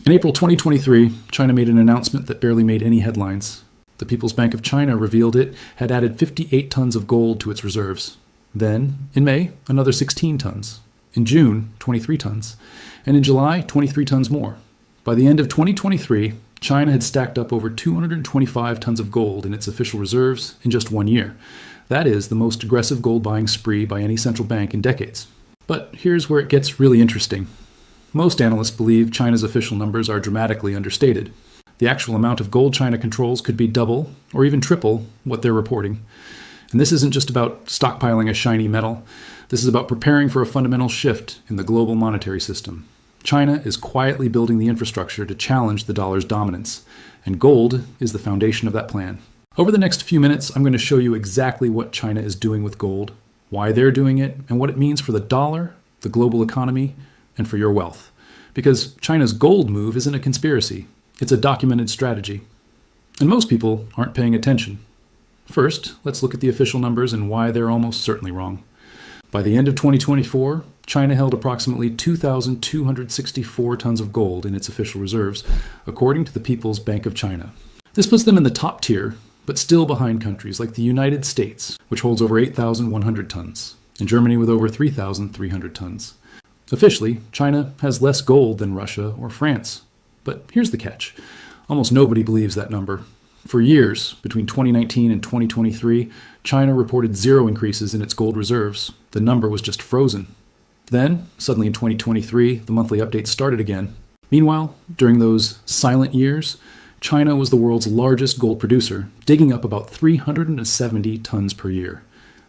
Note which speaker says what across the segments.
Speaker 1: In April 2023, China made an announcement that barely made any headlines. The People's Bank of China revealed it had added 58 tons of gold to its reserves. Then, in May, another 16 tons. In June, 23 tons. And in July, 23 tons more. By the end of 2023, China had stacked up over 225 tons of gold in its official reserves in just 1 year. That is the most aggressive gold buying spree by any central bank in decades. But here's where it gets really interesting. Most analysts believe China's official numbers are dramatically understated. The actual amount of gold China controls could be double or even triple what they're reporting. And this isn't just about stockpiling a shiny metal. This is about preparing for a fundamental shift in the global monetary system. China is quietly building the infrastructure to challenge the dollar's dominance, and gold is the foundation of that plan. Over the next few minutes, I'm going to show you exactly what China is doing with gold, why they're doing it, and what it means for the dollar, the global economy, and for your wealth. Because China's gold move isn't a conspiracy. It's a documented strategy. And most people aren't paying attention. First, let's look at the official numbers and why they're almost certainly wrong. By the end of 2024, China held approximately 2,264 tons of gold in its official reserves, according to the People's Bank of China. This puts them in the top tier, but still behind countries like the United States, which holds over 8,100 tons, and Germany with over 3,300 tons. Officially, China has less gold than Russia or France. But here's the catch. Almost nobody believes that number. For years, between 2019 and 2023, China reported zero increases in its gold reserves. The number was just frozen. Then, suddenly in 2023, the monthly updates started again. Meanwhile, during those silent years, China was the world's largest gold producer, digging up about 370 tons per year.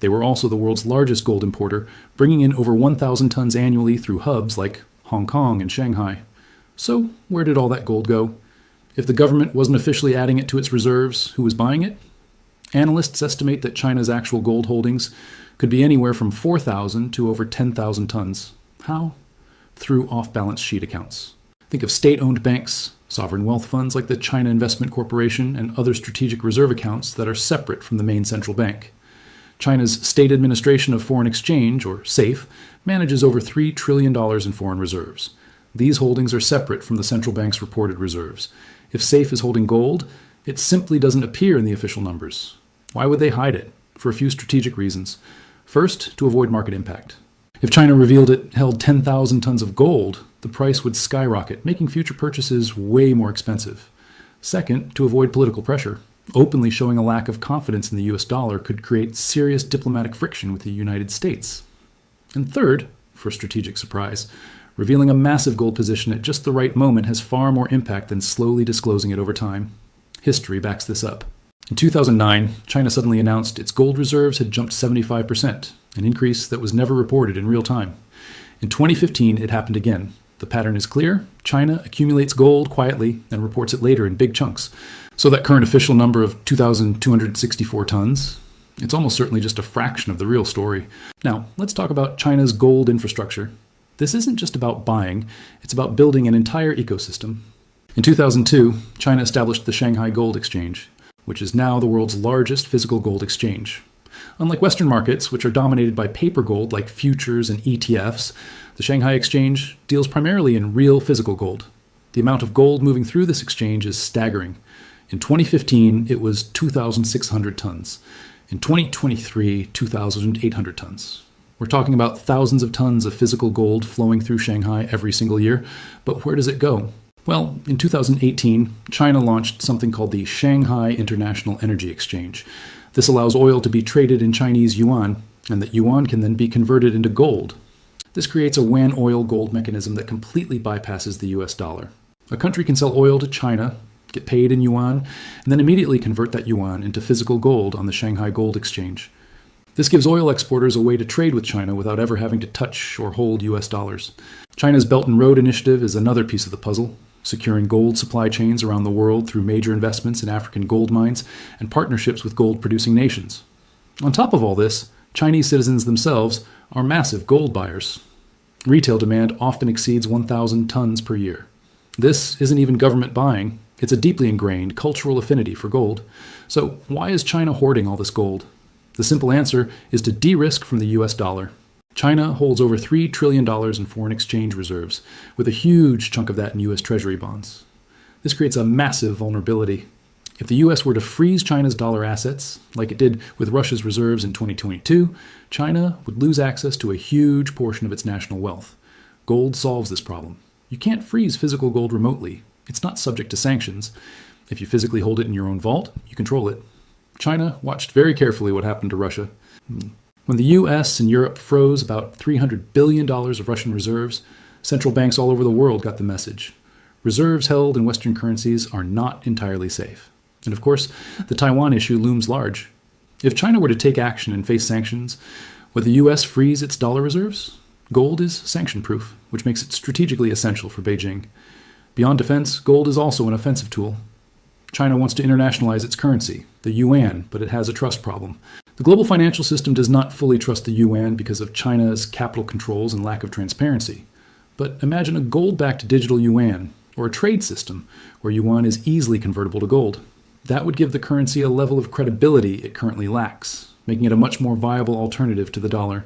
Speaker 1: They were also the world's largest gold importer, bringing in over 1,000 tons annually through hubs like Hong Kong and Shanghai. So, where did all that gold go? If the government wasn't officially adding it to its reserves, who was buying it? Analysts estimate that China's actual gold holdings could be anywhere from 4,000 to over 10,000 tons. How? Through off-balance sheet accounts. Think of state-owned banks, sovereign wealth funds like the China Investment Corporation, and other strategic reserve accounts that are separate from the main central bank. China's State Administration of Foreign Exchange, or SAFE, manages over $3 trillion in foreign reserves. These holdings are separate from the central bank's reported reserves. If SAFE is holding gold, it simply doesn't appear in the official numbers. Why would they hide it? For a few strategic reasons. First, to avoid market impact. If China revealed it held 10,000 tons of gold, the price would skyrocket, making future purchases way more expensive. Second, to avoid political pressure. Openly showing a lack of confidence in the US dollar could create serious diplomatic friction with the United States. And third, for strategic surprise, revealing a massive gold position at just the right moment has far more impact than slowly disclosing it over time. History backs this up. In 2009, China suddenly announced its gold reserves had jumped 75%, an increase that was never reported in real time. In 2015, it happened again. The pattern is clear. China accumulates gold quietly and reports it later in big chunks. So that current official number of 2,264 tons, it's almost certainly just a fraction of the real story. Now, let's talk about China's gold infrastructure. This isn't just about buying, it's about building an entire ecosystem. In 2002, China established the Shanghai Gold Exchange, which is now the world's largest physical gold exchange. Unlike Western markets, which are dominated by paper gold like futures and ETFs, the Shanghai Exchange deals primarily in real physical gold. The amount of gold moving through this exchange is staggering. In 2015, it was 2,600 tons. In 2023, 2,800 tons. We're talking about thousands of tons of physical gold flowing through Shanghai every single year. But where does it go? Well, in 2018, China launched something called the Shanghai International Energy Exchange. This allows oil to be traded in Chinese yuan, and that yuan can then be converted into gold. This creates a WAN oil gold mechanism that completely bypasses the US dollar. A country can sell oil to China, get paid in yuan, and then immediately convert that yuan into physical gold on the Shanghai Gold Exchange. This gives oil exporters a way to trade with China without ever having to touch or hold US dollars. China's Belt and Road Initiative is another piece of the puzzle, securing gold supply chains around the world through major investments in African gold mines and partnerships with gold-producing nations. On top of all this, Chinese citizens themselves are massive gold buyers. Retail demand often exceeds 1,000 tons per year. This isn't even government buying. It's a deeply ingrained cultural affinity for gold. So why is China hoarding all this gold? The simple answer is to de-risk from the US dollar. China holds over $3 trillion in foreign exchange reserves, with a huge chunk of that in U.S. Treasury bonds. This creates a massive vulnerability. If the U.S. were to freeze China's dollar assets, like it did with Russia's reserves in 2022, China would lose access to a huge portion of its national wealth. Gold solves this problem. You can't freeze physical gold remotely. It's not subject to sanctions. If you physically hold it in your own vault, you control it. China watched very carefully what happened to Russia. When the US and Europe froze about $300 billion of Russian reserves, central banks all over the world got the message. Reserves held in Western currencies are not entirely safe. And of course, the Taiwan issue looms large. If China were to take action and face sanctions, would the US freeze its dollar reserves? Gold is sanction-proof, which makes it strategically essential for Beijing. Beyond defense, gold is also an offensive tool. China wants to internationalize its currency, the yuan, but it has a trust problem. The global financial system does not fully trust the yuan because of China's capital controls and lack of transparency. But imagine a gold-backed digital yuan, or a trade system where yuan is easily convertible to gold. That would give the currency a level of credibility it currently lacks, making it a much more viable alternative to the dollar.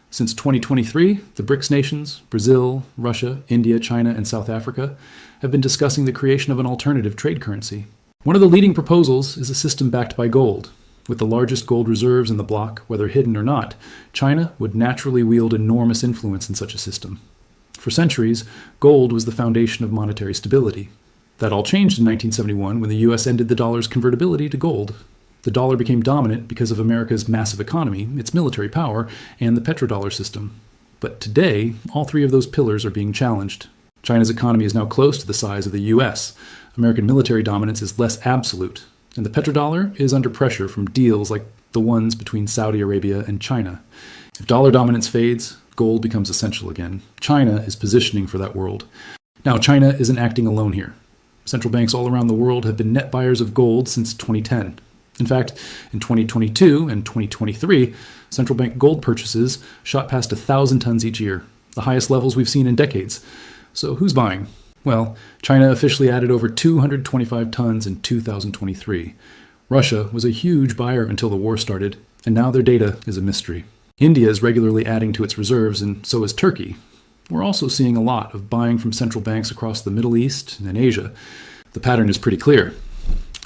Speaker 1: Since 2023, the BRICS nations, Brazil, Russia, India, China, and South Africa, have been discussing the creation of an alternative trade currency. One of the leading proposals is a system backed by gold. With the largest gold reserves in the bloc, whether hidden or not, China would naturally wield enormous influence in such a system. For centuries, gold was the foundation of monetary stability. That all changed in 1971 when the U.S. ended the dollar's convertibility to gold. The dollar became dominant because of America's massive economy, its military power, and the petrodollar system. But today, all three of those pillars are being challenged. China's economy is now close to the size of the U.S. American military dominance is less absolute, and the petrodollar is under pressure from deals like the ones between Saudi Arabia and China. If dollar dominance fades, gold becomes essential again. China is positioning for that world. Now, China isn't acting alone here. Central banks all around the world have been net buyers of gold since 2010. In fact, in 2022 and 2023, central bank gold purchases shot past 1,000 tons each year, the highest levels we've seen in decades. So who's buying? Well, China officially added over 225 tons in 2023. Russia was a huge buyer until the war started, and now their data is a mystery. India is regularly adding to its reserves, and so is Turkey. We're also seeing a lot of buying from central banks across the Middle East and Asia. The pattern is pretty clear.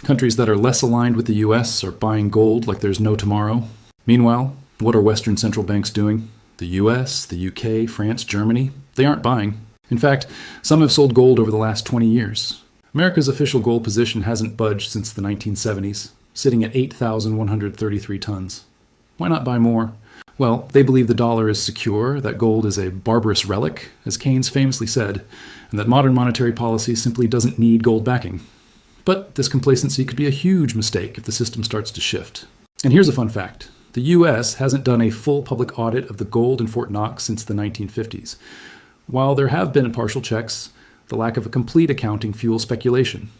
Speaker 1: Countries that are less aligned with the U.S. are buying gold like there's no tomorrow. Meanwhile, what are Western central banks doing? The U.S., the U.K., France, Germany, they aren't buying. In fact, some have sold gold over the last 20 years. America's official gold position hasn't budged since the 1970s, sitting at 8,133 tons. Why not buy more? Well, they believe the dollar is secure, that gold is a barbarous relic, as Keynes famously said, and that modern monetary policy simply doesn't need gold backing. But this complacency could be a huge mistake if the system starts to shift. And here's a fun fact. The U.S. hasn't done a full public audit of the gold in Fort Knox since the 1950s. While there have been partial checks, the lack of a complete accounting fuels speculation.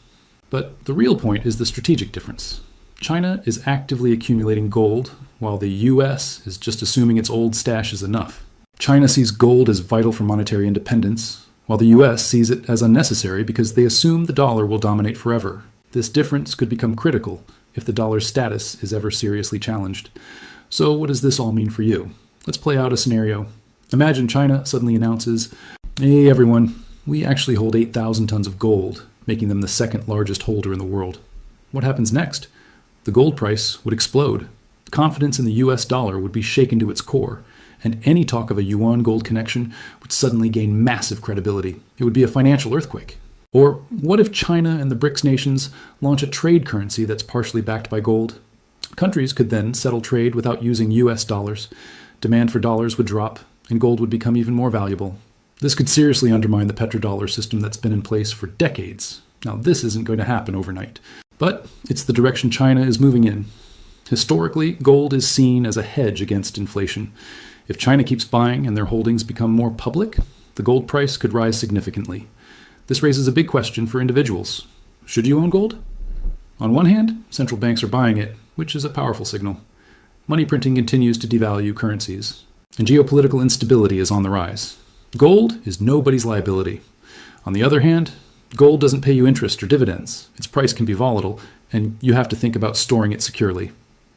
Speaker 1: But the real point is the strategic difference. China is actively accumulating gold, while the U.S. is just assuming its old stash is enough. China sees gold as vital for monetary independence, while the U.S. sees it as unnecessary because they assume the dollar will dominate forever. This difference could become critical if the dollar's status is ever seriously challenged. So what does this all mean for you? Let's play out a scenario. Imagine China suddenly announces, "Hey everyone, we actually hold 8,000 tons of gold, making them the second largest holder in the world." What happens next? The gold price would explode. Confidence in the US dollar would be shaken to its core, and any talk of a yuan gold connection would suddenly gain massive credibility. It would be a financial earthquake. Or what if China and the BRICS nations launch a trade currency that's partially backed by gold? Countries could then settle trade without using US dollars. Demand for dollars would drop, and gold would become even more valuable. This could seriously undermine the petrodollar system that's been in place for decades. Now, this isn't going to happen overnight, but it's the direction China is moving in. Historically, gold is seen as a hedge against inflation. If China keeps buying and their holdings become more public, the gold price could rise significantly. This raises a big question for individuals. Should you own gold? On one hand, central banks are buying it, which is a powerful signal. Money printing continues to devalue currencies, and geopolitical instability is on the rise. Gold is nobody's liability. On the other hand, gold doesn't pay you interest or dividends. Its price can be volatile, and you have to think about storing it securely.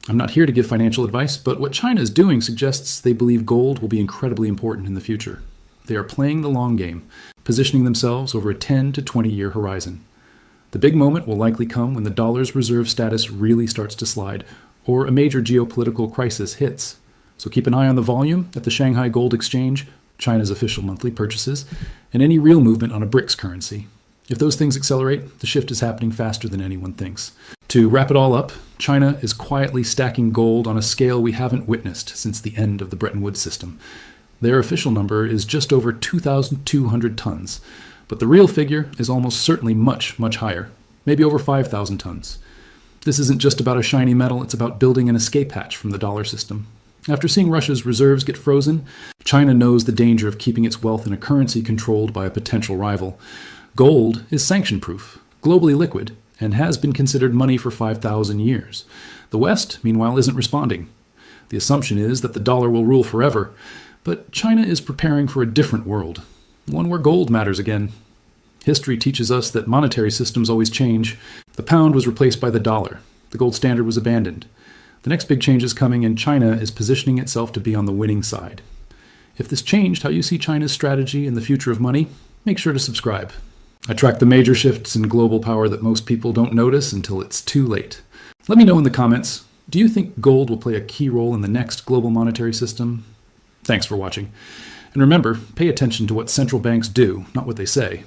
Speaker 1: I'm not here to give financial advice, but what China is doing suggests they believe gold will be incredibly important in the future. They are playing the long game, positioning themselves over a 10 to 20-year horizon. The big moment will likely come when the dollar's reserve status really starts to slide, or a major geopolitical crisis hits. So keep an eye on the volume at the Shanghai Gold Exchange, China's official monthly purchases, and any real movement on a BRICS currency. If those things accelerate, the shift is happening faster than anyone thinks. To wrap it all up, China is quietly stacking gold on a scale we haven't witnessed since the end of the Bretton Woods system. Their official number is just over 2,200 tons, but the real figure is almost certainly much, much higher, maybe over 5,000 tons. This isn't just about a shiny metal, it's about building an escape hatch from the dollar system. After seeing Russia's reserves get frozen, China knows the danger of keeping its wealth in a currency controlled by a potential rival. Gold is sanction-proof, globally liquid, and has been considered money for 5,000 years. The West, meanwhile, isn't responding. The assumption is that the dollar will rule forever, but China is preparing for a different world, one where gold matters again. History teaches us that monetary systems always change. The pound was replaced by the dollar. The gold standard was abandoned. The next big change is coming, and China is positioning itself to be on the winning side. If this changed how you see China's strategy and the future of money, make sure to subscribe. I track the major shifts in global power that most people don't notice until it's too late. Let me know in the comments, do you think gold will play a key role in the next global monetary system? Thanks for watching. And remember, pay attention to what central banks do, not what they say.